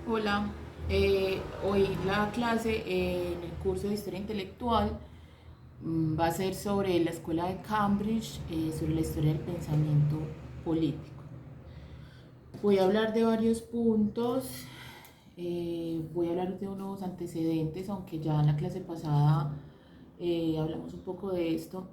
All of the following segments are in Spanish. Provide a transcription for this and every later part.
Hola, hoy la clase en el curso de Historia Intelectual va a ser sobre la Escuela de Cambridge, sobre la historia del pensamiento político. Voy a hablar de varios puntos, voy a hablar de unos antecedentes, aunque ya en la clase pasada hablamos un poco de esto.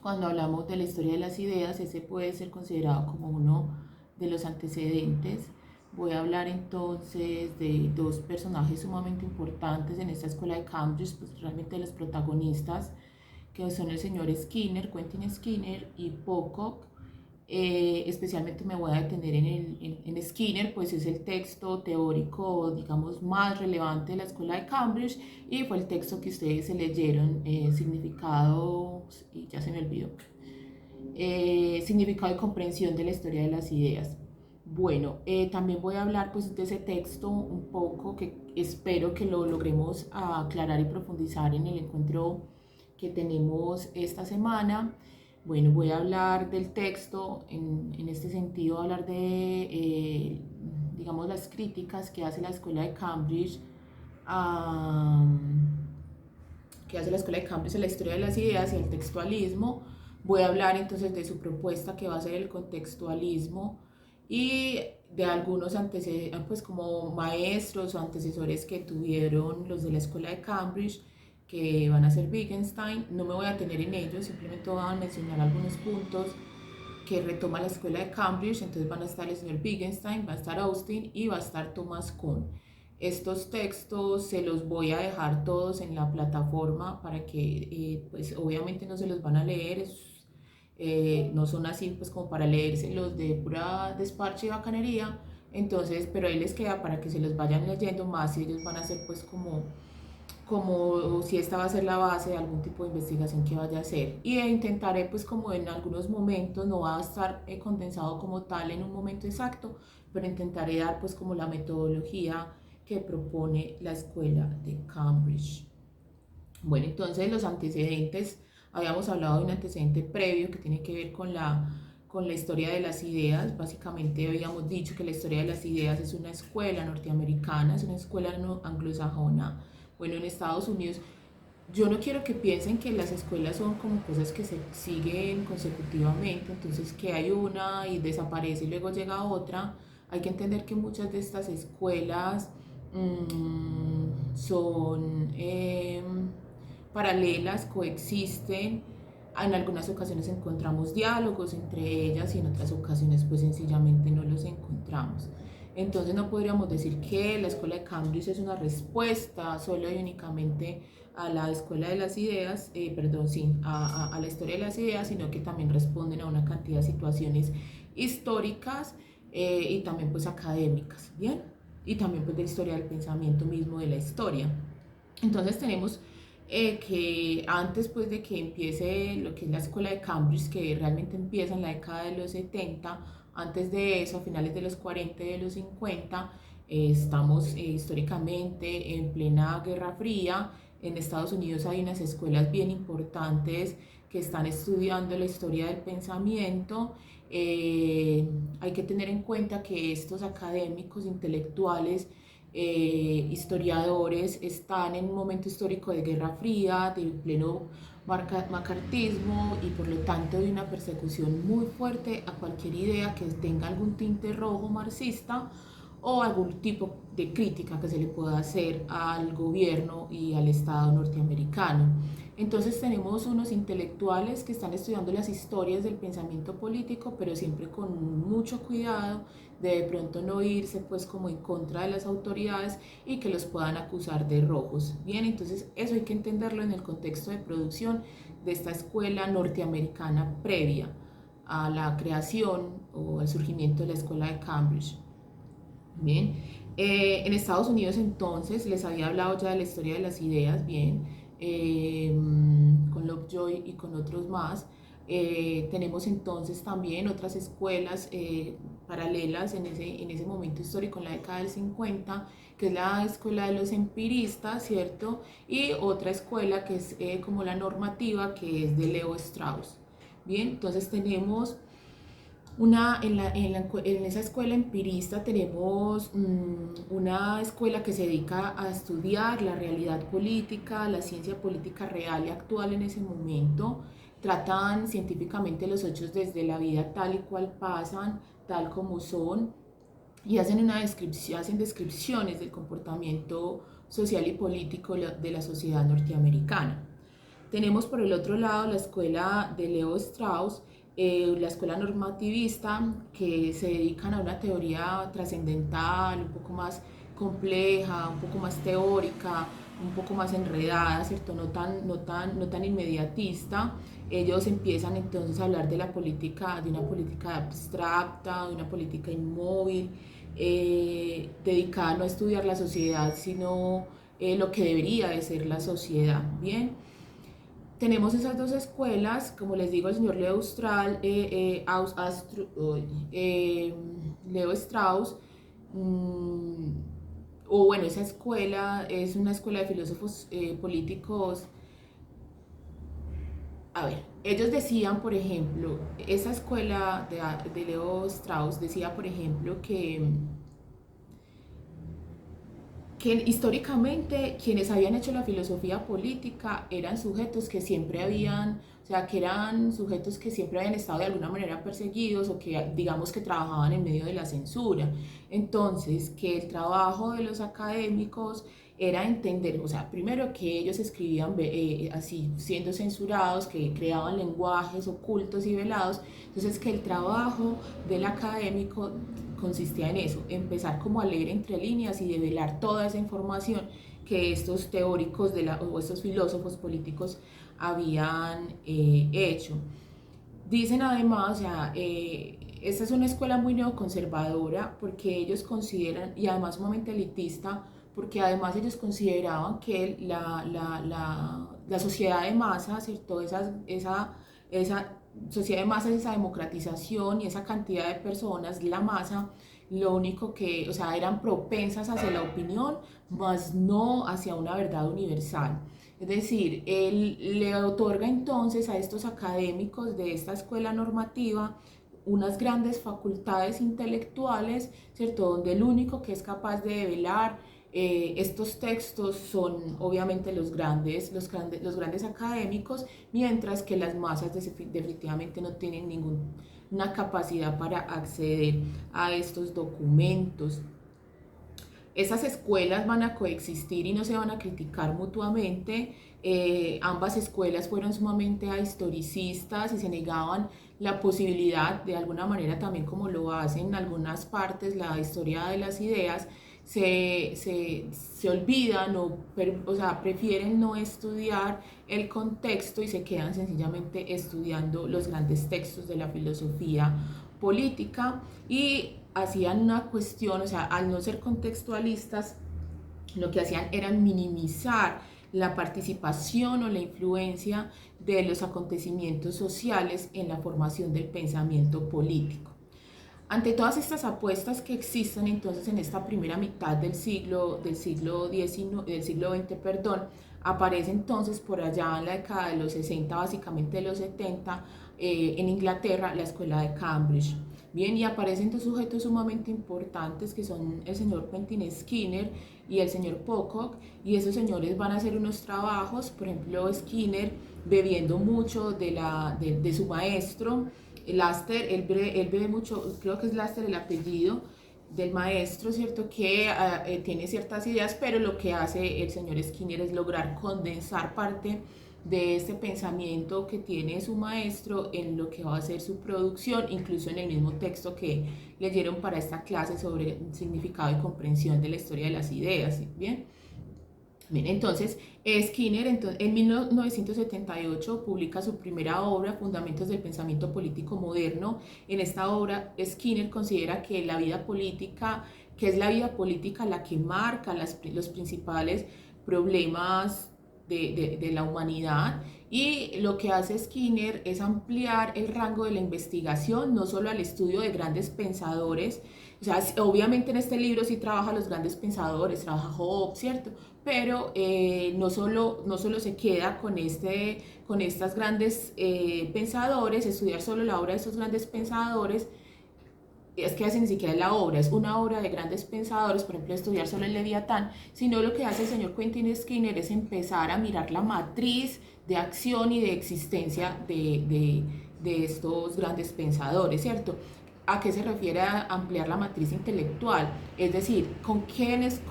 Cuando hablamos de la historia de las ideas, ese puede ser considerado como uno de los antecedentes. Voy a hablar entonces de dos personajes sumamente importantes en esta escuela de Cambridge, pues realmente los protagonistas, que son el señor Skinner, Quentin Skinner y Pocock. Especialmente me voy a detener en Skinner, pues es el texto teórico, digamos, más relevante de la escuela de Cambridge y fue el texto que ustedes se leyeron, significado, y ya se me olvidó, significado y comprensión de la historia de las ideas. Bueno, también voy a hablar pues de ese texto un poco que espero que lo logremos aclarar y profundizar en el encuentro que tenemos esta semana. Bueno, voy a hablar del texto en este sentido, hablar de, digamos, las críticas que hace la Escuela de Cambridge, que hace la Escuela de Cambridge en la historia de las ideas y el textualismo. Voy a hablar entonces de su propuesta que va a ser el contextualismo y de algunos antecedentes, pues como maestros o antecesores que tuvieron los de la Escuela de Cambridge, que van a ser Wittgenstein. No me voy a tener en ellos, simplemente voy a mencionar algunos puntos que retoma la Escuela de Cambridge. Entonces van a estar el señor Wittgenstein, va a estar Austin y va a estar Thomas Kuhn. Estos textos se los voy a dejar todos en la plataforma para que, pues obviamente no se los van a leer, no son así pues como para leérselos de pura desparche y bacanería. Entonces, pero ahí les queda para que se los vayan leyendo más y ellos van a ser pues como si esta va a ser la base de algún tipo de investigación que vaya a hacer. Y intentaré pues como en algunos momentos, no va a estar condensado como tal en un momento exacto, pero intentaré dar pues como la metodología que propone la escuela de Cambridge. Bueno, entonces los antecedentes, habíamos hablado de un antecedente previo que tiene que ver con la historia de las ideas. Básicamente habíamos dicho que la historia de las ideas es una escuela norteamericana, es una escuela anglosajona. Bueno, en Estados Unidos, yo no quiero que piensen que las escuelas son como cosas que se siguen consecutivamente, entonces que hay una y desaparece y luego llega otra. Hay que entender que muchas de estas escuelas son paralelas, coexisten. En algunas ocasiones encontramos diálogos entre ellas y en otras ocasiones pues sencillamente no los encontramos. Entonces no podríamos decir que la escuela de Cambridge es una respuesta solo y únicamente a la escuela de las ideas, perdón, sí, a la historia de las ideas, sino que también responden a una cantidad de situaciones históricas y también pues académicas, ¿bien? Y también pues de la historia del pensamiento mismo de la historia. Entonces tenemos que antes pues de que empiece lo que es la escuela de Cambridge, que realmente empieza en la década de los 70, antes de eso, a finales de los 40 y de los 50, estamos históricamente en plena Guerra Fría. En Estados Unidos hay unas escuelas bien importantes que están estudiando la historia del pensamiento. Hay que tener en cuenta que estos académicos intelectuales, historiadores, están en un momento histórico de Guerra Fría, de pleno macartismo y por lo tanto de una persecución muy fuerte a cualquier idea que tenga algún tinte rojo marxista o algún tipo de crítica que se le pueda hacer al gobierno y al Estado norteamericano. Entonces tenemos unos intelectuales que están estudiando las historias del pensamiento político, pero siempre con mucho cuidado de pronto no irse pues como en contra de las autoridades y que los puedan acusar de rojos. Bien, entonces eso hay que entenderlo en el contexto de producción de esta escuela norteamericana previa a la creación o al surgimiento de la escuela de Cambridge. Bien, en Estados Unidos entonces les había hablado ya de la historia de las ideas, bien, con Lovejoy y con otros más. Tenemos entonces también otras escuelas paralelas en ese momento histórico, en la década del 50, que es la escuela de los empiristas, ¿cierto? Y otra escuela que es como la normativa, que es de Leo Strauss. Bien, entonces tenemos En esa escuela empirista tenemos una escuela que se dedica a estudiar la realidad política, la ciencia política real y actual en ese momento. Tratan científicamente los hechos desde la vida tal y cual pasan, tal como son, y hacen descripciones del comportamiento social y político de la sociedad norteamericana. Tenemos por el otro lado la escuela de Leo Strauss, la escuela normativista, que se dedican a una teoría trascendental, un poco más compleja, un poco más teórica, un poco más enredada, ¿cierto? No tan inmediatista. Ellos empiezan entonces a hablar de la política, de una política abstracta, de una política inmóvil, dedicada no a estudiar la sociedad, sino lo que debería de ser la sociedad. Bien, tenemos esas dos escuelas, como les digo, el señor Leo Strauss, mm, o bueno, esa escuela es una escuela de filósofos políticos. A ver, ellos decían, por ejemplo, esa escuela de Leo Strauss decía, por ejemplo, que históricamente quienes habían hecho la filosofía política eran sujetos que siempre habían, o sea, que eran sujetos que siempre habían estado de alguna manera perseguidos o que digamos que trabajaban en medio de la censura. Entonces, que el trabajo de los académicos era entender, o sea, primero que ellos escribían así, siendo censurados, que creaban lenguajes ocultos y velados, entonces que el trabajo del académico consistía en eso, empezar como a leer entre líneas y develar toda esa información que estos teóricos o estos filósofos políticos habían hecho. Dicen además, o sea, esta es una escuela muy neoconservadora porque ellos consideran, y además sumamente elitista, porque además ellos consideraban que la sociedad de masas, ¿cierto? Esa sociedad de masas, esa democratización y esa cantidad de personas, la masa, lo único que, o sea, eran propensas hacia la opinión, más no hacia una verdad universal. Es decir, él le otorga entonces a estos académicos de esta escuela normativa unas grandes facultades intelectuales, ¿cierto? Donde el único que es capaz de develar estos textos son obviamente los grandes académicos, mientras que las masas definitivamente no tienen ninguna capacidad para acceder a estos documentos. Esas escuelas van a coexistir y no se van a criticar mutuamente. Ambas escuelas fueron sumamente historicistas y se negaban la posibilidad, de alguna manera también como lo hacen en algunas partes, la historia de las ideas, se olvidan o sea, prefieren no estudiar el contexto y se quedan sencillamente estudiando los grandes textos de la filosofía política y hacían una cuestión, o sea, al no ser contextualistas, lo que hacían era minimizar la participación o la influencia de los acontecimientos sociales en la formación del pensamiento político. Ante todas estas apuestas que existen entonces en esta primera mitad del siglo XX, perdón, aparece entonces por allá en la década de los 60, básicamente de los 70, en Inglaterra, la escuela de Cambridge. Bien, y aparecen dos sujetos sumamente importantes que son el señor Quentin Skinner y el señor Pocock, y esos señores van a hacer unos trabajos, por ejemplo, Skinner bebiendo mucho de su maestro, Laster, él bebe mucho, creo que es Laster el apellido del maestro, ¿cierto? Que tiene ciertas ideas, pero lo que hace el señor Skinner es lograr condensar parte de este pensamiento que tiene su maestro en lo que va a ser su producción, incluso en el mismo texto que leyeron para esta clase sobre significado y comprensión de la historia de las ideas, ¿bien? Bien, entonces, Skinner en 1978 publica su primera obra, Fundamentos del Pensamiento Político Moderno. En esta obra, Skinner considera que que es la vida política la que marca los principales problemas de la humanidad, y lo que hace Skinner es ampliar el rango de la investigación, no solo al estudio de grandes pensadores, o sea, obviamente en este libro sí trabaja los grandes pensadores, trabaja Hobbes, ¿cierto? Pero no solo se queda con estas grandes pensadores, estudiar solo la obra de estos grandes pensadores, es que hace ni siquiera la obra, es una obra de grandes pensadores, por ejemplo, estudiar solo el Leviatán, sino lo que hace el señor Quentin Skinner es empezar a mirar la matriz de acción y de existencia de estos grandes pensadores, ¿cierto? ¿A qué se refiere a ampliar la matriz intelectual? Es decir, ¿con quiénes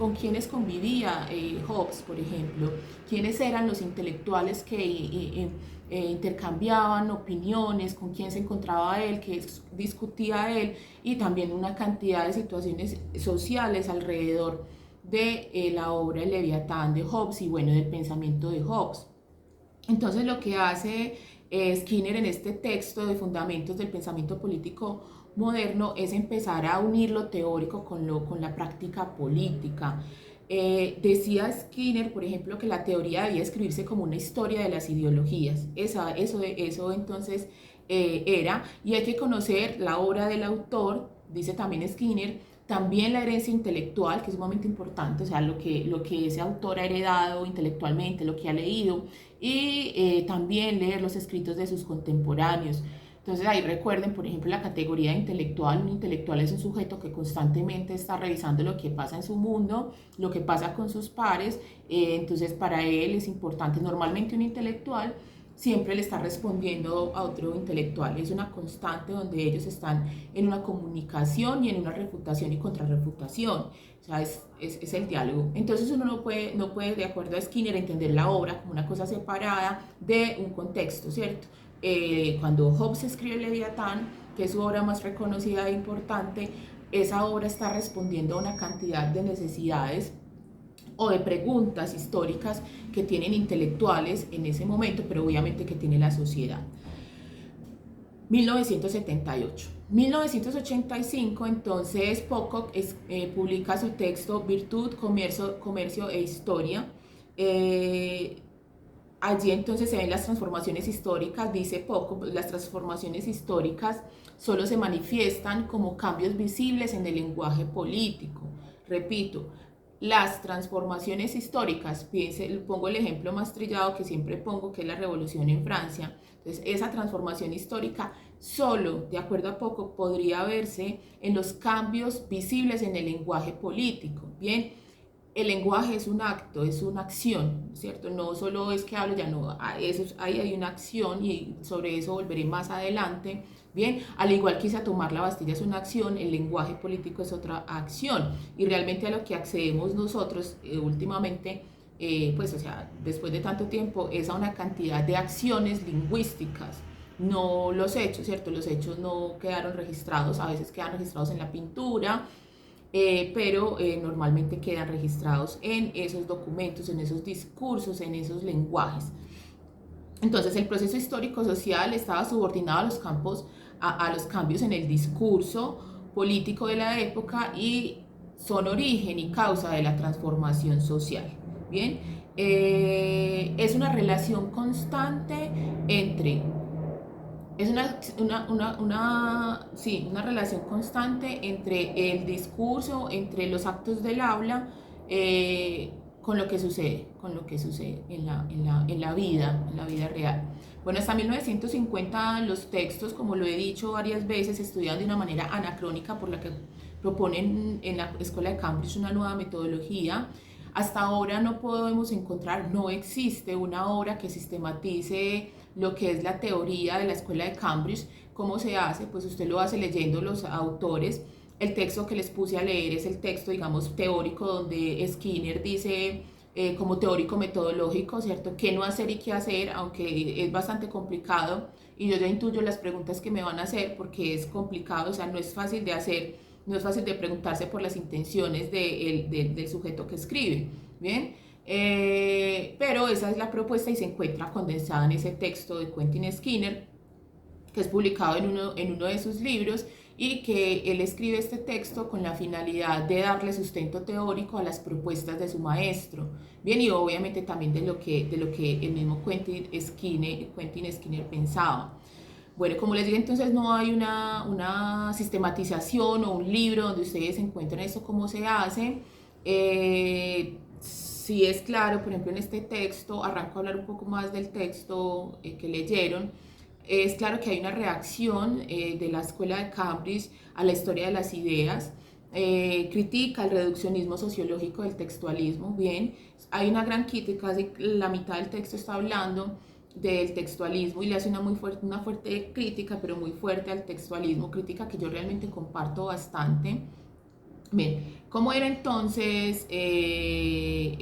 convivía Hobbes, por ejemplo? ¿Quiénes eran los intelectuales que intercambiaban opiniones? ¿Con quién se encontraba él? ¿Qué discutía él? Y también una cantidad de situaciones sociales alrededor de la obra El Leviatán de Hobbes y bueno, del pensamiento de Hobbes. Entonces lo que hace Skinner en este texto de Fundamentos del Pensamiento Político Moderno es empezar a unir lo teórico con la práctica política. Decía Skinner, por ejemplo, que la teoría debía escribirse como una historia de las ideologías. Eso entonces era, y hay que conocer la obra del autor, dice también Skinner, también la herencia intelectual, que es sumamente importante, o sea, lo que ese autor ha heredado intelectualmente, lo que ha leído, y también leer los escritos de sus contemporáneos. Entonces ahí recuerden, por ejemplo, la categoría de intelectual. Un intelectual es un sujeto que constantemente está revisando lo que pasa en su mundo, lo que pasa con sus pares, entonces para él es importante. Normalmente un intelectual siempre le está respondiendo a otro intelectual, es una constante donde ellos están en una comunicación y en una refutación y contrarrefutación, o sea, es el diálogo. Entonces uno no puede, de acuerdo a Skinner, entender la obra como una cosa separada de un contexto, ¿cierto? Cuando Hobbes escribe el Leviatán, que es su obra más reconocida e importante, esa obra está respondiendo a una cantidad de necesidades o de preguntas históricas que tienen intelectuales en ese momento, pero obviamente que tiene la sociedad. 1978. 1985, entonces Pocock publica su texto Virtud, Comercio e Historia. Allí entonces se ven las transformaciones históricas, dice Pocock, las transformaciones históricas solo se manifiestan como cambios visibles en el lenguaje político. Repito, las transformaciones históricas, pongo el ejemplo más trillado que siempre pongo, que es la Revolución en Francia. Entonces, esa transformación histórica solo, de acuerdo a Pocock, podría verse en los cambios visibles en el lenguaje político. Bien, el lenguaje es un acto, es una acción, ¿cierto? No solo es que hable, ya no, ahí hay una acción y sobre eso volveré más adelante. Bien, al igual que a tomar la Bastilla es una acción, el lenguaje político es otra acción. Y realmente a lo que accedemos nosotros últimamente, pues o sea, después de tanto tiempo, es a una cantidad de acciones lingüísticas. No los hechos, ¿cierto? Los hechos no quedaron registrados, a veces quedan registrados en la pintura, pero normalmente quedan registrados en esos documentos, en esos discursos, en esos lenguajes. Entonces el proceso histórico-social estaba subordinado a los cambios en el discurso político de la época y son origen y causa de la transformación social. Bien, es una relación constante entre una relación constante entre el discurso, entre los actos del aula, con lo que sucede en la vida real. Bueno, hasta 1950 los textos, como lo he dicho varias veces, se estudian de una manera anacrónica, por la que proponen en la Escuela de Cambridge una nueva metodología. Hasta ahora no podemos encontrar, no existe una obra que sistematice lo que es la teoría de la Escuela de Cambridge. ¿Cómo se hace? Pues usted lo hace leyendo los autores. El texto que les puse a leer es el texto, digamos, teórico, donde Skinner dice, como teórico metodológico, ¿cierto?, qué no hacer y qué hacer, aunque es bastante complicado. Y yo ya intuyo las preguntas que me van a hacer porque es complicado, o sea, no es fácil de hacer, no es fácil de preguntarse por las intenciones del sujeto que escribe. Bien. Pero esa es la propuesta y se encuentra condensada en ese texto de Quentin Skinner, que es publicado en uno de sus libros, y que él escribe este texto con la finalidad de darle sustento teórico a las propuestas de su maestro. Bien, y obviamente también de lo que el mismo Quentin Skinner pensaba. Bueno, como les dije, entonces no hay una sistematización o un libro donde ustedes encuentren esto cómo se hace. Sí es claro, por ejemplo, en este texto, arranco a hablar un poco más del texto que leyeron. es claro que hay una reacción de la escuela de Cambridge a la historia de las ideas. Critica el reduccionismo sociológico del textualismo. Bien, hay una gran crítica, casi la mitad del texto está hablando del textualismo y le hace una fuerte crítica, pero muy fuerte al textualismo, crítica que yo realmente comparto bastante. Bien, ¿cómo era entonces de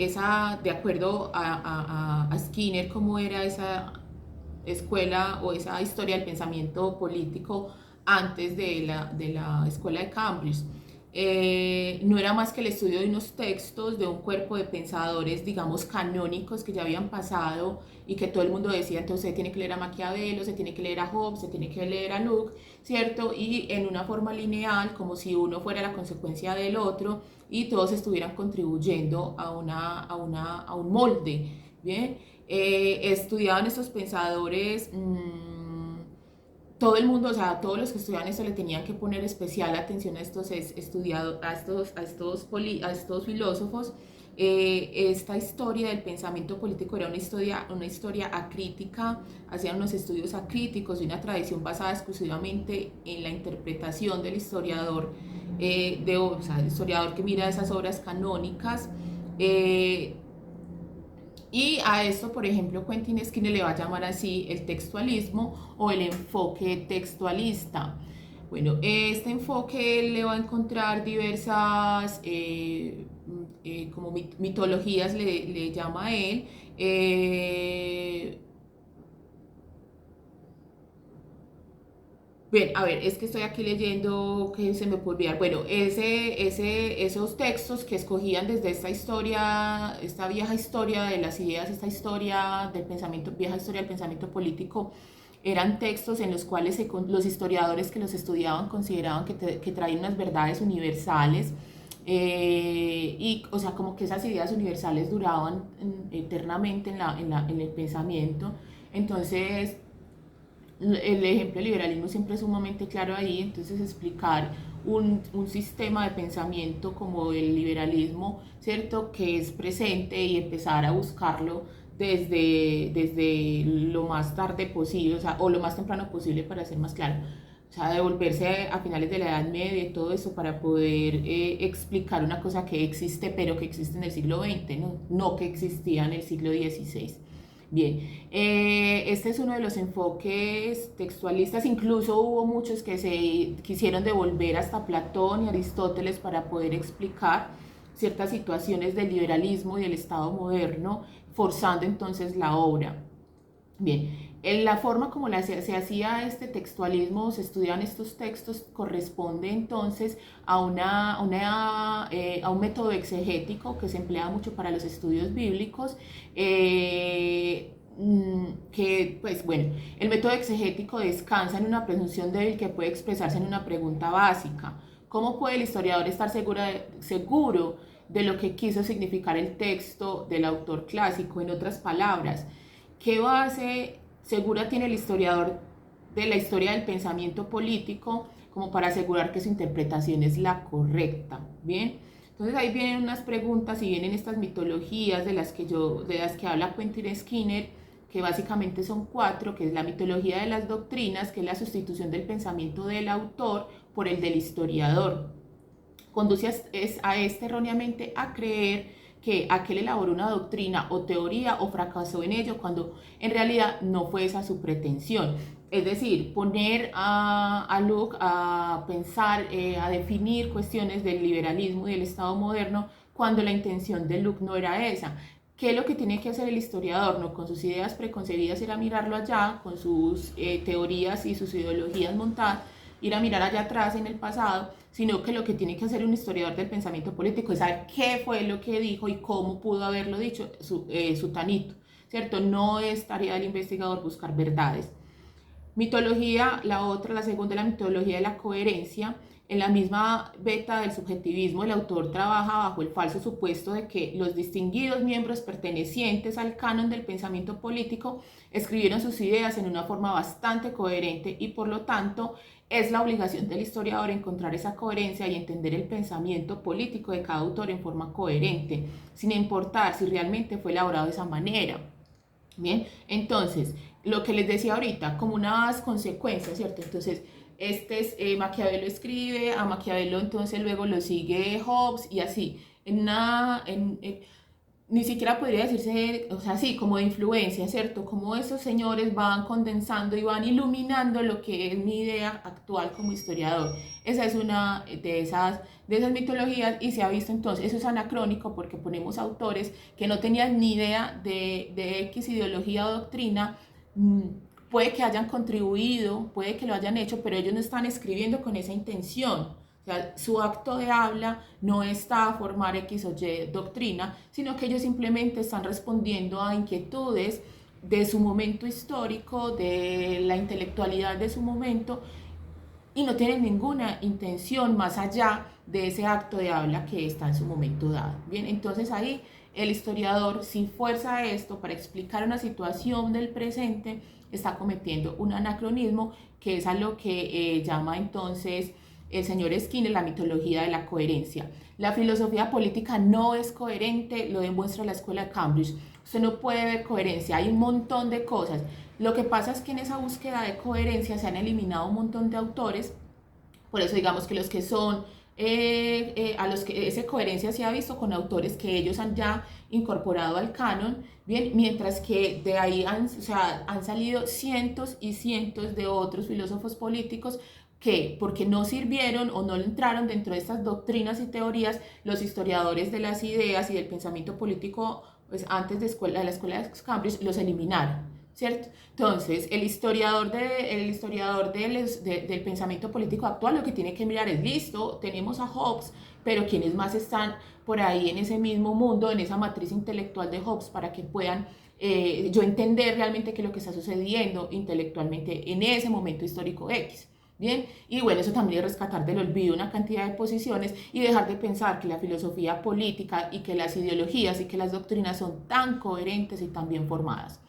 acuerdo a Skinner, cómo era esa escuela o esa historia del pensamiento político antes de la escuela de Cambridge? No era más que el estudio de unos textos de un cuerpo de pensadores, digamos, canónicos que ya habían pasado y que todo el mundo decía, entonces se tiene que leer a Maquiavelo, se tiene que leer a Hobbes, se tiene que leer a Locke, ¿cierto? Y en una forma lineal, como si uno fuera la consecuencia del otro y todos estuvieran contribuyendo a un molde, ¿bien? Estudiaban estos pensadores, todo el mundo, o sea, todos los que estudiaban esto le tenían que poner especial atención a a estos filósofos. Esta historia del pensamiento político era una historia acrítica, hacían unos estudios acríticos y una tradición basada exclusivamente en la interpretación del historiador, o sea, el historiador que mira esas obras canónicas. Y a esto, por ejemplo, Quentin Skinner le va a llamar así el textualismo o el enfoque textualista. Bueno, este enfoque le va a encontrar diversas como mitologías, le llama a él. Bien, a ver, es que estoy aquí leyendo que se me puede olvidar. Bueno, esos textos que escogían desde esta historia, esta vieja historia de las ideas, esta historia del pensamiento, vieja historia del pensamiento político, eran textos en los cuales los historiadores que los estudiaban consideraban que traían unas verdades universales. Y, o sea, como que esas ideas universales duraban eternamente en el pensamiento. Entonces, el ejemplo del liberalismo siempre es sumamente claro ahí, entonces explicar un sistema de pensamiento como el liberalismo, ¿cierto? Que es presente y empezar a buscarlo desde lo más tarde posible, o sea, o lo más temprano posible para ser más claro. O sea, devolverse a finales de la Edad Media y todo eso para poder explicar una cosa que existe, pero que existe en el siglo XX, ¿no? No que existía en el siglo XVI. Bien, este es uno de los enfoques textualistas, incluso hubo muchos que se quisieron devolver hasta Platón y Aristóteles para poder explicar ciertas situaciones del liberalismo y del Estado moderno, forzando entonces la obra. Bien, en la forma como se hacía este textualismo, se estudiaban estos textos, corresponde entonces a un método exegético que se emplea mucho para los estudios bíblicos, que, pues bueno, el método exegético descansa en una presunción débil que puede expresarse en una pregunta básica. ¿Cómo puede el historiador estar seguro de lo que quiso significar el texto del autor clásico? En otras palabras, ¿qué base segura tiene el historiador de la historia del pensamiento político como para asegurar que su interpretación es la correcta? Bien, entonces ahí vienen unas preguntas y vienen estas mitologías de las que habla Quentin Skinner, que básicamente son cuatro, que es la mitología de las doctrinas, que es la sustitución del pensamiento del autor por el del historiador. Conduce a este erróneamente a creer que aquel elaboró una doctrina o teoría o fracasó en ello cuando en realidad no fue esa su pretensión. Es decir, poner a Locke a pensar, a definir cuestiones del liberalismo y del Estado moderno cuando la intención de Locke no era esa. ¿Qué es lo que tiene que hacer el historiador? No con sus ideas preconcebidas ir a mirarlo allá, con sus teorías y sus ideologías montadas, ir a mirar allá atrás en el pasado, sino que lo que tiene que hacer un historiador del pensamiento político es saber qué fue lo que dijo y cómo pudo haberlo dicho Sutanito, ¿cierto? No es tarea del investigador buscar verdades. Mitología, la segunda, la mitología de la coherencia. En la misma beta del subjetivismo, el autor trabaja bajo el falso supuesto de que los distinguidos miembros pertenecientes al canon del pensamiento político escribieron sus ideas en una forma bastante coherente y por lo tanto es la obligación del historiador encontrar esa coherencia y entender el pensamiento político de cada autor en forma coherente, sin importar si realmente fue elaborado de esa manera. Bien, entonces, lo que les decía ahorita, como unas consecuencias, ¿cierto? Entonces, Maquiavelo escribe, a Maquiavelo entonces luego lo sigue Hobbes y así, ni siquiera podría decirse, o sea, sí, como de influencia, ¿cierto? Como esos señores van condensando y van iluminando lo que es mi idea actual como historiador. Esa es una de esas mitologías y se ha visto entonces, eso es anacrónico porque ponemos autores que no tenían ni idea de X ideología o doctrina, puede que hayan contribuido, puede que lo hayan hecho, pero ellos no están escribiendo con esa intención. O sea, su acto de habla no está a formar X o Y doctrina, sino que ellos simplemente están respondiendo a inquietudes de su momento histórico, de la intelectualidad de su momento, y no tienen ninguna intención más allá de ese acto de habla que está en su momento dado. Bien, entonces ahí el historiador, si fuerza esto para explicar una situación del presente, está cometiendo un anacronismo, que es a lo que llama entonces el señor Skinner la mitología de la coherencia. La filosofía política no es coherente, lo demuestra la escuela de Cambridge. Usted no puede ver coherencia, hay un montón de cosas. Lo que pasa es que en esa búsqueda de coherencia se han eliminado un montón de autores, por eso digamos que los que son, a los que esa coherencia se ha visto con autores que ellos han ya incorporado al canon, bien, mientras que de ahí o sea, han salido cientos y cientos de otros filósofos políticos que, porque no sirvieron o no entraron dentro de estas doctrinas y teorías, los historiadores de las ideas y del pensamiento político, pues antes de la escuela de Cambridge, los eliminaron. ¿Cierto? Entonces, del pensamiento político actual lo que tiene que mirar es, listo, tenemos a Hobbes, pero ¿quiénes más están por ahí en ese mismo mundo, en esa matriz intelectual de Hobbes, para que puedan yo entender realmente qué es lo que está sucediendo intelectualmente en ese momento histórico X? Bien, y bueno, eso también es rescatar del olvido una cantidad de posiciones y dejar de pensar que la filosofía política y que las ideologías y que las doctrinas son tan coherentes y tan bien formadas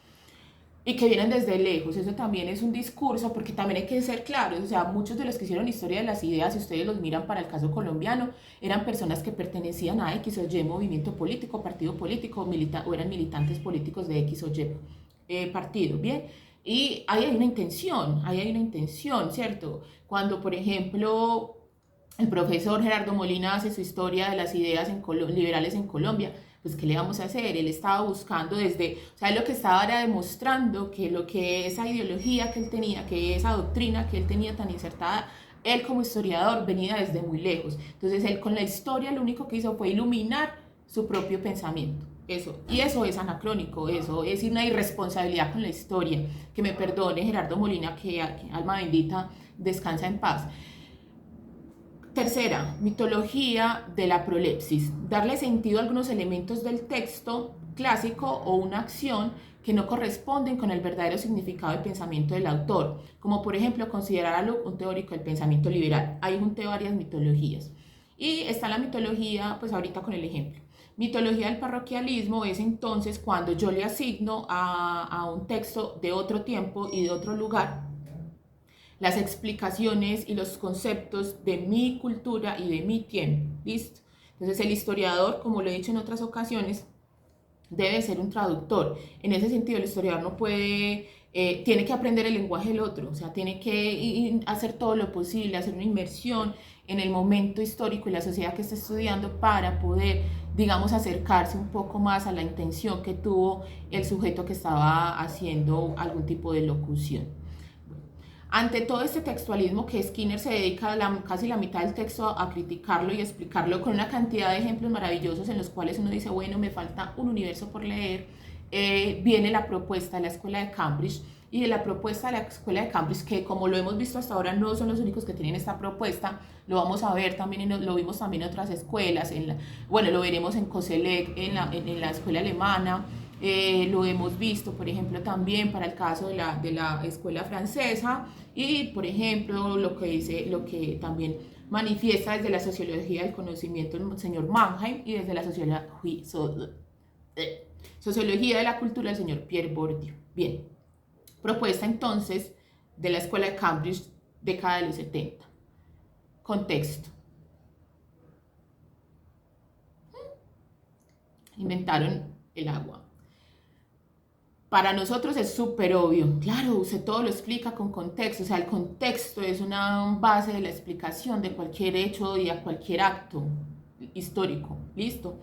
y que vienen desde lejos. Eso también es un discurso, porque también hay que ser claros, o sea, muchos de los que hicieron historia de las ideas, si ustedes los miran para el caso colombiano, eran personas que pertenecían a X o Y movimiento político, partido político, o eran militantes políticos de X o Y partido, ¿bien? Y ahí hay una intención, ¿cierto? Cuando, por ejemplo, el profesor Gerardo Molina hace su historia de las ideas liberales en Colombia, pues ¿qué le vamos a hacer? Él estaba buscando o sea, lo que estaba era demostrando que lo que esa ideología que él tenía, que esa doctrina que él tenía tan insertada, él como historiador venía desde muy lejos. Entonces él con la historia lo único que hizo fue iluminar su propio pensamiento. Y eso es anacrónico, eso es una irresponsabilidad con la historia. Que me perdone Gerardo Molina, que alma bendita, descansa en paz. Tercera, mitología de la prolepsis. Darle sentido a algunos elementos del texto clásico o una acción que no corresponden con el verdadero significado del pensamiento del autor, como por ejemplo considerar a Luke un teórico del pensamiento liberal. Ahí junté varias mitologías. Y está la mitología, pues ahorita con el ejemplo. Mitología del parroquialismo es entonces cuando yo le asigno a un texto de otro tiempo y de otro lugar las explicaciones y los conceptos de mi cultura y de mi tiempo. ¿Listo? Entonces el historiador, como lo he dicho en otras ocasiones, debe ser un traductor. En ese sentido, el historiador no puede, tiene que aprender el lenguaje del otro, o sea, tiene que hacer todo lo posible, hacer una inmersión en el momento histórico y la sociedad que está estudiando para poder, digamos, acercarse un poco más a la intención que tuvo el sujeto que estaba haciendo algún tipo de locución. Ante todo este textualismo que Skinner se dedica casi la mitad del texto a criticarlo y explicarlo con una cantidad de ejemplos maravillosos en los cuales uno dice, bueno, me falta un universo por leer, viene la propuesta de la Escuela de Cambridge y de la propuesta de la Escuela de Cambridge, que como lo hemos visto hasta ahora no son los únicos que tienen esta propuesta, lo vamos a ver también, lo vimos también en otras escuelas, bueno, lo veremos en Koselleck, en la escuela alemana, lo hemos visto, por ejemplo, también para el caso de la escuela francesa y, por ejemplo, lo que también manifiesta desde la sociología del conocimiento el señor Mannheim y desde la sociología de la cultura el señor Pierre Bourdieu. Bien, propuesta entonces de la escuela de Cambridge, década de los 70. Contexto. Inventaron el agua. Para nosotros es súper obvio, claro, usted todo lo explica con contexto, o sea, el contexto es una base de la explicación de cualquier hecho y a cualquier acto histórico, ¿listo?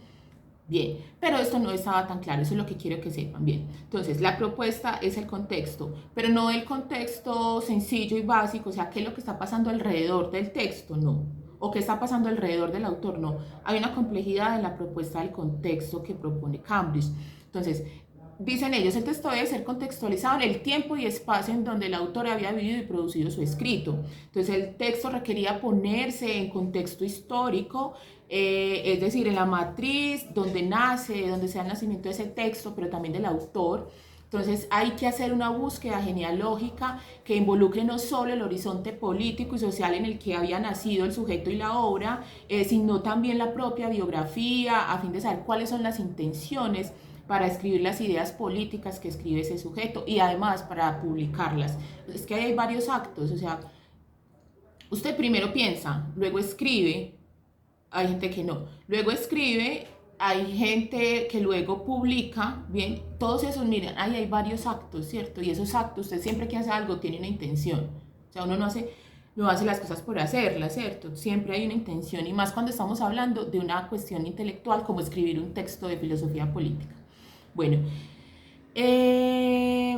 Bien, pero esto no estaba tan claro, eso es lo que quiero que sepan, bien. Entonces, la propuesta es el contexto, pero no el contexto sencillo y básico, o sea, qué es lo que está pasando alrededor del texto, no. O qué está pasando alrededor del autor, no. Hay una complejidad en la propuesta del contexto que propone Cambridge. Entonces, dicen ellos, el texto debe ser contextualizado en el tiempo y espacio en donde el autor había vivido y producido su escrito. Entonces el texto requería ponerse en contexto histórico, es decir, en la matriz donde nace, donde sea el nacimiento de ese texto, pero también del autor. Entonces hay que hacer una búsqueda genealógica que involucre no solo el horizonte político y social en el que había nacido el sujeto y la obra, sino también la propia biografía, a fin de saber cuáles son las intenciones para escribir las ideas políticas que escribe ese sujeto y además para publicarlas. Es que hay varios actos, o sea, usted primero piensa, luego escribe, hay gente que no, luego escribe, hay gente que luego publica, bien, todos esos, miren, ahí hay varios actos, ¿cierto? Y esos actos, usted siempre que hace algo tiene una intención, o sea, uno no hace las cosas por hacerlas, ¿cierto? Siempre hay una intención, y más cuando estamos hablando de una cuestión intelectual como escribir un texto de filosofía política. Bueno, eh,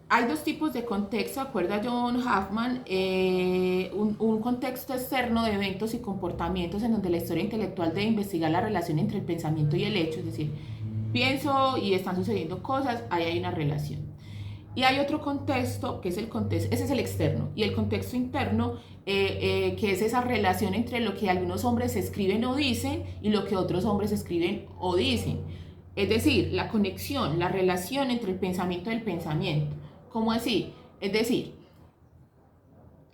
hay dos tipos de contexto, acuerda John Hoffman, un contexto externo de eventos y comportamientos en donde la historia intelectual debe investigar la relación entre el pensamiento y el hecho, es decir, pienso y están sucediendo cosas, ahí hay una relación. Y hay otro contexto, que es el contexto, ese es el externo, y el contexto interno, que es esa relación entre lo que algunos hombres escriben o dicen y lo que otros hombres escriben o dicen. Es decir, la conexión, la relación entre el pensamiento y el pensamiento. ¿Cómo así? Es decir,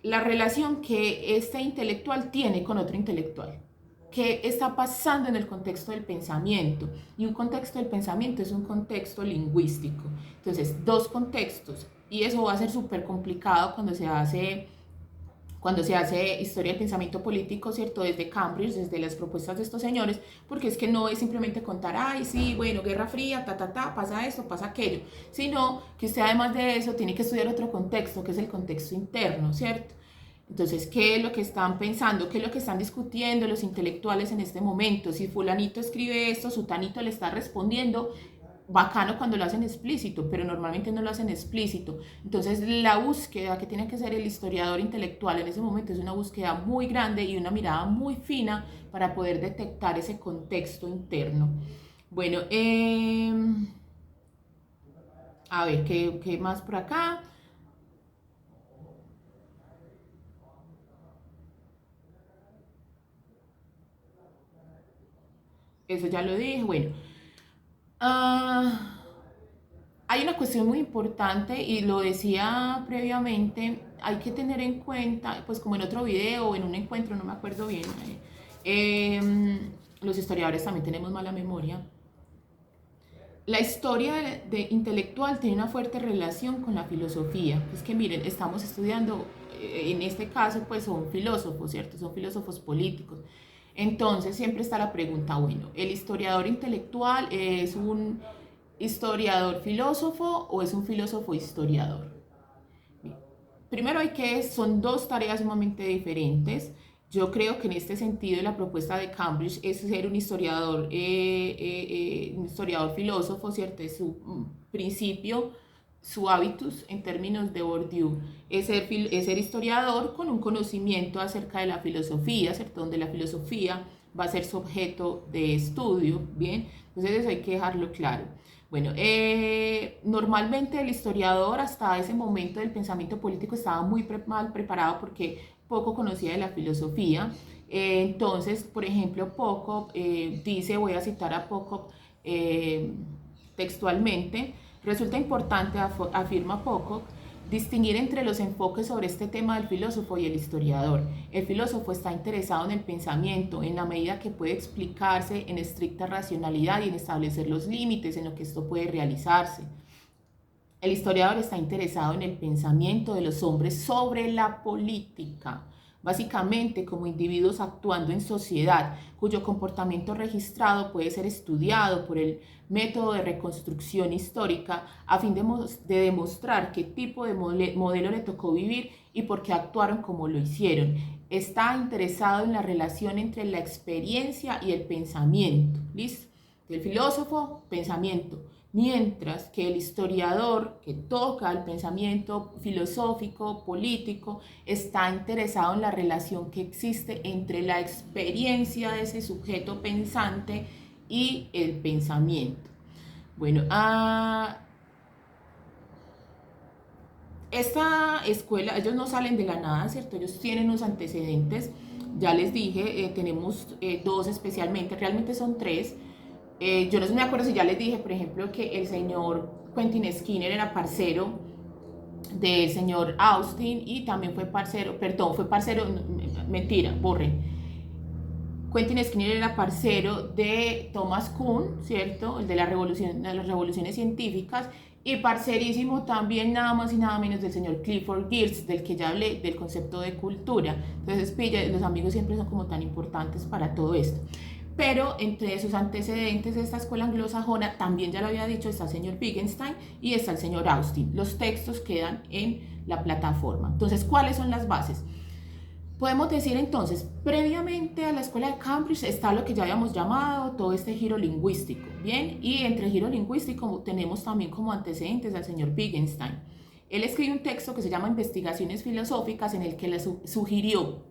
la relación que este intelectual tiene con otro intelectual. ¿Qué está pasando en el contexto del pensamiento? Y un contexto del pensamiento es un contexto lingüístico. Entonces, dos contextos. Y eso va a ser súper complicado cuando se hace historia del pensamiento político, ¿cierto? Desde Cambridge, desde las propuestas de estos señores, porque es que no es simplemente contar, ay, sí, bueno, Guerra Fría, pasa esto, pasa aquello, sino que usted además de eso tiene que estudiar otro contexto, que es el contexto interno, ¿cierto? Entonces, ¿qué es lo que están pensando? ¿Qué es lo que están discutiendo los intelectuales en este momento? Si fulanito escribe esto, sutanito le está respondiendo, bacano cuando lo hacen explícito, pero normalmente no lo hacen explícito. Entonces, la búsqueda que tiene que hacer el historiador intelectual en ese momento es una búsqueda muy grande y una mirada muy fina para poder detectar ese contexto interno. Bueno, a ver, ¿qué más por acá? Eso ya lo dije. Bueno, ah, hay una cuestión muy importante y lo decía previamente, hay que tener en cuenta, pues como en otro video o en un encuentro, no me acuerdo bien, los historiadores también tenemos mala memoria. La historia intelectual tiene una fuerte relación con la filosofía. Es que miren, estamos estudiando, en este caso, pues son filósofos, ¿cierto? Son filósofos políticos. Entonces siempre está la pregunta, bueno, ¿el historiador intelectual es un historiador filósofo o es un filósofo historiador? Primero son dos tareas sumamente diferentes. Yo creo que en este sentido la propuesta de Cambridge es ser un historiador filósofo, ¿cierto? Es su principio, su hábitus en términos de Bourdieu, es ser historiador con un conocimiento acerca de la filosofía, ¿cierto? Donde la filosofía va a ser su objeto de estudio, ¿bien? Entonces eso hay que dejarlo claro. Bueno, normalmente el historiador hasta ese momento del pensamiento político estaba muy mal preparado porque poco conocía de la filosofía. Entonces, por ejemplo, Pocock dice, voy a citar a Pocock textualmente, resulta importante, afirma Pocock, distinguir entre los enfoques sobre este tema del filósofo y el historiador. El filósofo está interesado en el pensamiento, en la medida que puede explicarse en estricta racionalidad y en establecer los límites en lo que esto puede realizarse. El historiador está interesado en el pensamiento de los hombres sobre la política, básicamente como individuos actuando en sociedad, cuyo comportamiento registrado puede ser estudiado por el método de reconstrucción histórica a fin de demostrar qué tipo de modelo le tocó vivir y por qué actuaron como lo hicieron. Está interesado en la relación entre la experiencia y el pensamiento. ¿Listo? El filósofo, pensamiento. Mientras que el historiador, que toca el pensamiento filosófico, político, está interesado en la relación que existe entre la experiencia de ese sujeto pensante y el pensamiento. Bueno, esta escuela, ellos no salen de la nada, ¿cierto? Ellos tienen unos antecedentes, ya les dije, tenemos dos especialmente, realmente son tres. Yo no me acuerdo si ya les dije, por ejemplo, que el señor Quentin Skinner era parcero del señor Austin y también fue parcero, perdón, fue parcero, mentira, borren. Quentin Skinner era parcero de Thomas Kuhn, ¿cierto? El de las revoluciones científicas, y parcerísimo también nada más y nada menos del señor Clifford Geertz, del que ya hablé, del concepto de cultura. Entonces, pilla, los amigos siempre son como tan importantes para todo esto. Pero entre sus antecedentes de esta escuela anglosajona, también ya lo había dicho, está el señor Wittgenstein y está el señor Austin. Los textos quedan en la plataforma. Entonces, ¿cuáles son las bases? Podemos decir entonces, previamente a la escuela de Cambridge está lo que ya habíamos llamado todo este giro lingüístico, ¿bien? Y entre el giro lingüístico tenemos también como antecedentes al señor Wittgenstein. Él escribe un texto que se llama Investigaciones Filosóficas en el que le sugirió,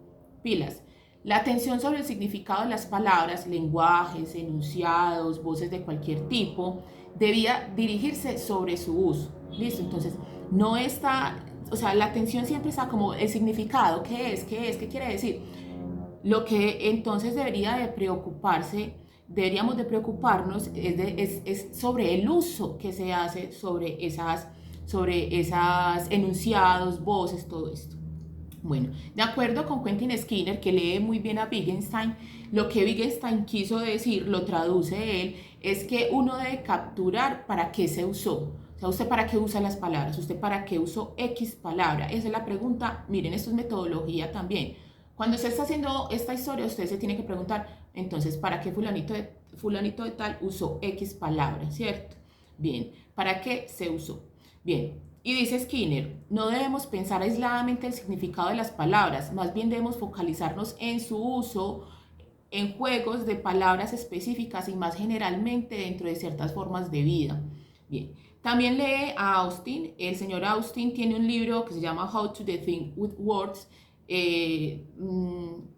pilas, la atención sobre el significado de las palabras, lenguajes, enunciados, voces de cualquier tipo, debía dirigirse sobre su uso. ¿Listo? Entonces, no está, o sea, la atención siempre está como el significado, ¿qué qué quiere decir? Lo que entonces deberíamos de preocuparnos es sobre el uso que se hace sobre esas enunciados, voces, todo esto. Bueno, de acuerdo con Quentin Skinner, que lee muy bien a Wittgenstein, lo que Wittgenstein quiso decir, lo traduce él, es que uno debe capturar para qué se usó. O sea, ¿usted para qué usa las palabras? ¿Usted para qué usó X palabra? Esa es la pregunta. Miren, esto es metodología también. Cuando usted está haciendo esta historia, usted se tiene que preguntar, entonces, ¿para qué fulanito de tal usó X palabra? ¿Cierto? Bien, ¿para qué se usó? Bien, y dice Skinner, no debemos pensar aisladamente el significado de las palabras, más bien debemos focalizarnos en su uso, en juegos de palabras específicas y más generalmente dentro de ciertas formas de vida. Bien, también lee a Austin. El señor Austin tiene un libro que se llama How to Think with Words,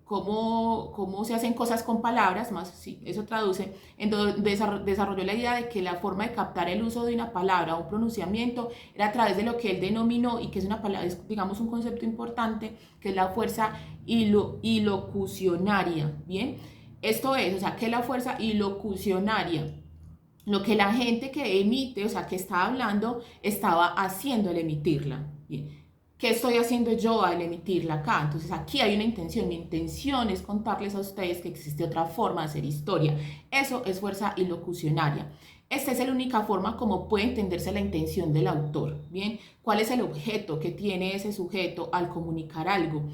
cómo se hacen cosas con palabras, más sí, eso traduce, en donde desarrolló la idea de que la forma de captar el uso de una palabra o un pronunciamiento era a través de lo que él denominó, y que es una palabra, es, digamos, un concepto importante, que es la fuerza ilocucionaria, ¿bien? Esto es, o sea, que la fuerza ilocucionaria, lo que la gente que emite, o sea, que está hablando, estaba haciendo al emitirla, ¿bien? ¿Qué estoy haciendo yo al emitirla acá? Entonces aquí hay una intención. Mi intención es contarles a ustedes que existe otra forma de hacer historia. Eso es fuerza ilocucionaria. Esta es la única forma como puede entenderse la intención del autor. Bien, ¿cuál es el objeto que tiene ese sujeto al comunicar algo?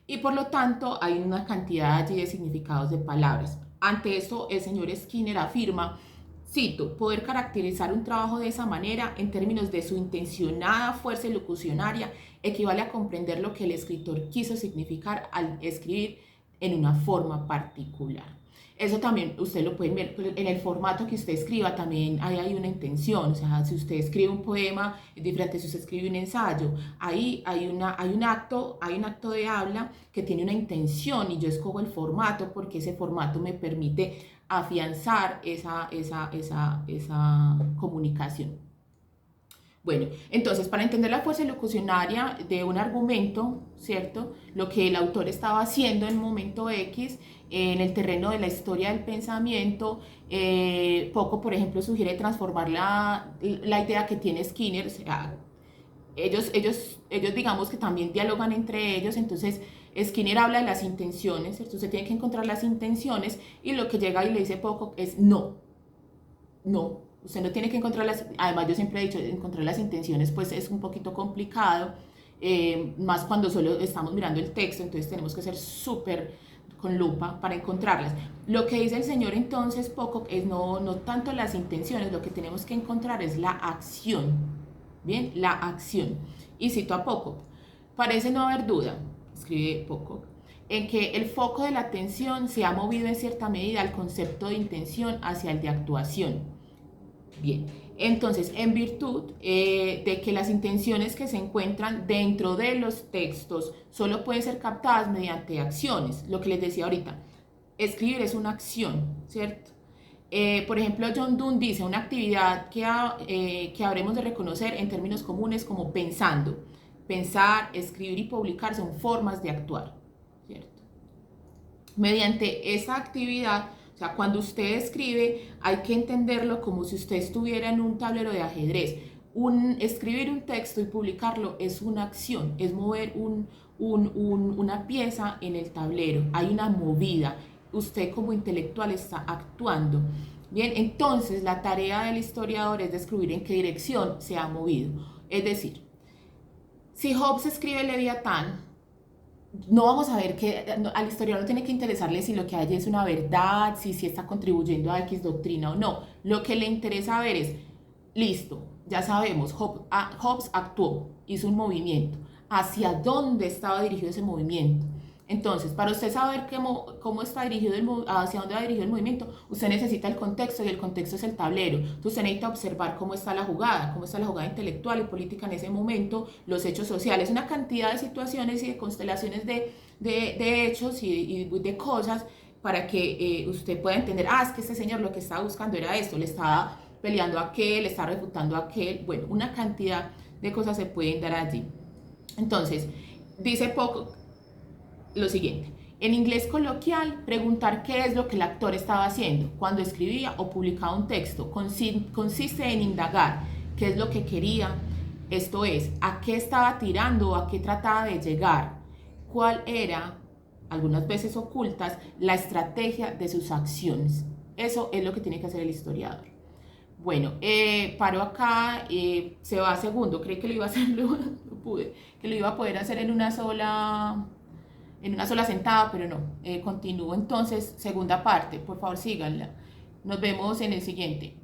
Y por lo tanto hay una cantidad allí de significados de palabras. Ante esto, el señor Skinner afirma, cito, poder caracterizar un trabajo de esa manera en términos de su intencionada fuerza ilocucionaria equivale a comprender lo que el escritor quiso significar al escribir en una forma particular. Eso también usted lo puede ver en el formato que usted escriba, también hay una intención. O sea, si usted escribe un poema es diferente si usted escribe un ensayo. Ahí hay un acto de habla que tiene una intención, y yo escojo el formato porque ese formato me permite afianzar esa comunicación. Bueno, entonces, para entender la fuerza locucionaria de un argumento, ¿cierto? Lo que el autor estaba haciendo en un momento X, en el terreno de la historia del pensamiento, poco, por ejemplo, sugiere transformar la idea que tiene Skinner. O sea, ellos digamos que también dialogan entre ellos. Entonces Skinner habla de las intenciones, ¿cierto? Usted tiene que encontrar las intenciones, y lo que llega y le dice poco es no, usted no tiene que encontrar además yo siempre he dicho, encontrar las intenciones pues es un poquito complicado, más cuando solo estamos mirando el texto, entonces tenemos que ser súper con lupa para encontrarlas. Lo que dice el señor entonces Pocock es no tanto las intenciones, lo que tenemos que encontrar es la acción, ¿bien? La acción. Y cito a Pocock: parece no haber duda, escribe Pocock, en que el foco de la atención se ha movido en cierta medida al concepto de intención hacia el de actuación. Bien, entonces, en virtud de que las intenciones que se encuentran dentro de los textos solo pueden ser captadas mediante acciones, lo que les decía ahorita, escribir es una acción, ¿cierto? Por ejemplo, John Donne dice una actividad que habremos de reconocer en términos comunes como pensando. Pensar, escribir y publicar son formas de actuar, ¿cierto? Mediante esa actividad, o sea, cuando usted escribe, hay que entenderlo como si usted estuviera en un tablero de ajedrez. Escribir un texto y publicarlo es una acción, es mover una pieza en el tablero, hay una movida, usted como intelectual está actuando. Bien, entonces la tarea del historiador es descubrir en qué dirección se ha movido. Es decir, si Hobbes escribe Leviatán, no vamos a ver que al historiador no tiene que interesarle si lo que hay es una verdad, si está contribuyendo a X doctrina o no. Lo que le interesa ver es, listo, ya sabemos, Hobbes actuó, hizo un movimiento. ¿Hacia dónde estaba dirigido ese movimiento? Entonces, para usted saber cómo está dirigido hacia dónde va dirigido el movimiento, usted necesita el contexto, y el contexto es el tablero. Entonces, usted necesita observar cómo está la jugada intelectual y política en ese momento, los hechos sociales, una cantidad de situaciones y de constelaciones de hechos y de cosas para que usted pueda entender, es que este señor lo que estaba buscando era esto, le estaba peleando a aquel, le estaba refutando a aquel, bueno, una cantidad de cosas se pueden dar allí. Entonces, dice Pocock lo siguiente: en inglés coloquial, preguntar qué es lo que el actor estaba haciendo cuando escribía o publicaba un texto consiste en indagar qué es lo que quería, esto es, a qué estaba tirando o a qué trataba de llegar, cuál era, algunas veces ocultas, la estrategia de sus acciones. Eso es lo que tiene que hacer el historiador. Bueno, paro acá, se va a segundo, cree que lo iba a hacer, no pude, que lo iba a poder hacer en una sola sentada, pero no. Continúo entonces, segunda parte, por favor síganla. Nos vemos en el siguiente.